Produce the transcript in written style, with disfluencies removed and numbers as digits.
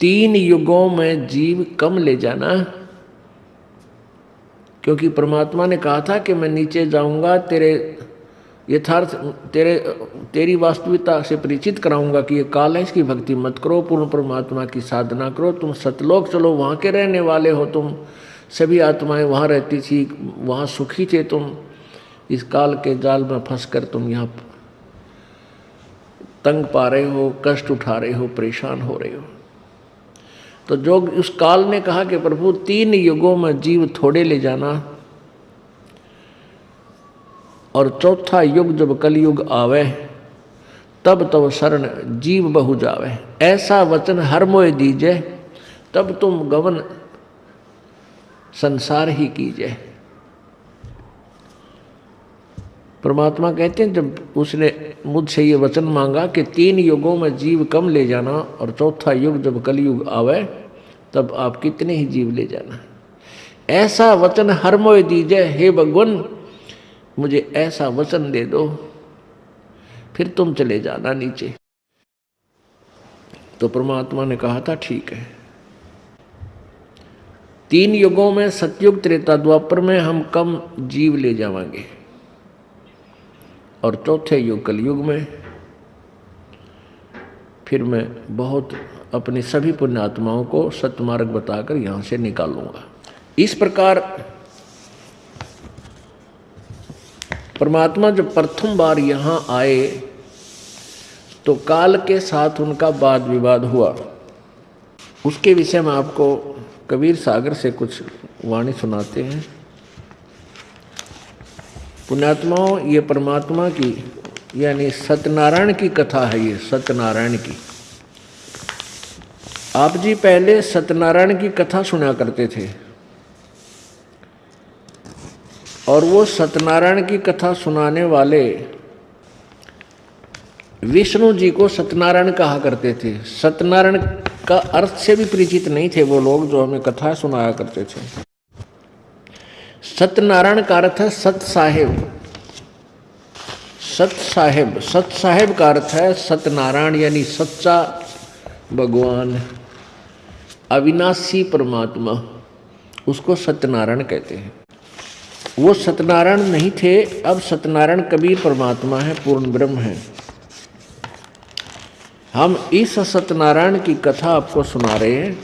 3 युगों में जीव कम ले जाना, क्योंकि परमात्मा ने कहा था कि मैं नीचे जाऊंगा, तेरे यथार्थ तेरी वास्तविकता से परिचित कराऊंगा कि ये काल है, इसकी भक्ति मत करो, पूर्ण परमात्मा की साधना करो, तुम सतलोक चलो, वहाँ के रहने वाले हो, तुम सभी आत्माएं वहाँ रहती थी, वहाँ सुखी थे, तुम इस काल के जाल में फंसकर तुम यहाँ तंग पा रहे हो, कष्ट उठा रहे हो, परेशान हो रहे हो। तो जो उस काल ने कहा कि प्रभु 3 युगों में जीव थोड़े ले जाना, और चौथा युग जब कलयुग आवे तब शरण जीव बहु जावे, ऐसा वचन हर मोय दीजे, तब तुम गवन संसार ही कीजिए। परमात्मा कहते हैं जब उसने मुझसे ये वचन मांगा कि 3 युगों में जीव कम ले जाना और चौथा युग जब कलयुग आवे तब आप कितने ही जीव ले जाना, ऐसा वचन हर मोय दीजिए, हे भगवान मुझे ऐसा वचन दे दो, फिर तुम चले जाना नीचे। तो परमात्मा ने कहा था ठीक है, 3 युगों में सतयुग त्रेता द्वापर में हम कम जीव ले जावांगे, और चौथे युग कलयुग में फिर मैं बहुत अपनी सभी पुण्यात्माओं को सतमार्ग बताकर यहाँ से निकालूंगा। इस प्रकार परमात्मा जब प्रथम बार यहाँ आए तो काल के साथ उनका वाद विवाद हुआ। उसके विषय में आपको कबीर सागर से कुछ वाणी सुनाते हैं। पुण्यात्माओं, ये परमात्मा की यानी सत्यनारायण की कथा है। ये सत्यनारायण की, आप जी पहले सत्यनारायण की कथा सुना करते थे, और वो सत्यनारायण की कथा सुनाने वाले विष्णु जी को सत्यनारायण कहा करते थे। सत्यनारायण का अर्थ से भी परिचित नहीं थे वो लोग जो हमें कथा सुनाया करते थे। सत्यनारायण का अर्थ है सत साहेब। सत साहेब, सत साहेब का अर्थ है सत्यनारायण यानी सच्चा भगवान, अविनाशी परमात्मा, उसको सत्यनारायण कहते हैं। वो सत्यनारायण नहीं थे, अब सत्यनारायण कबीर परमात्मा है, पूर्ण ब्रह्म है। हम इस सत्यनारायण की कथा आपको सुना रहे हैं।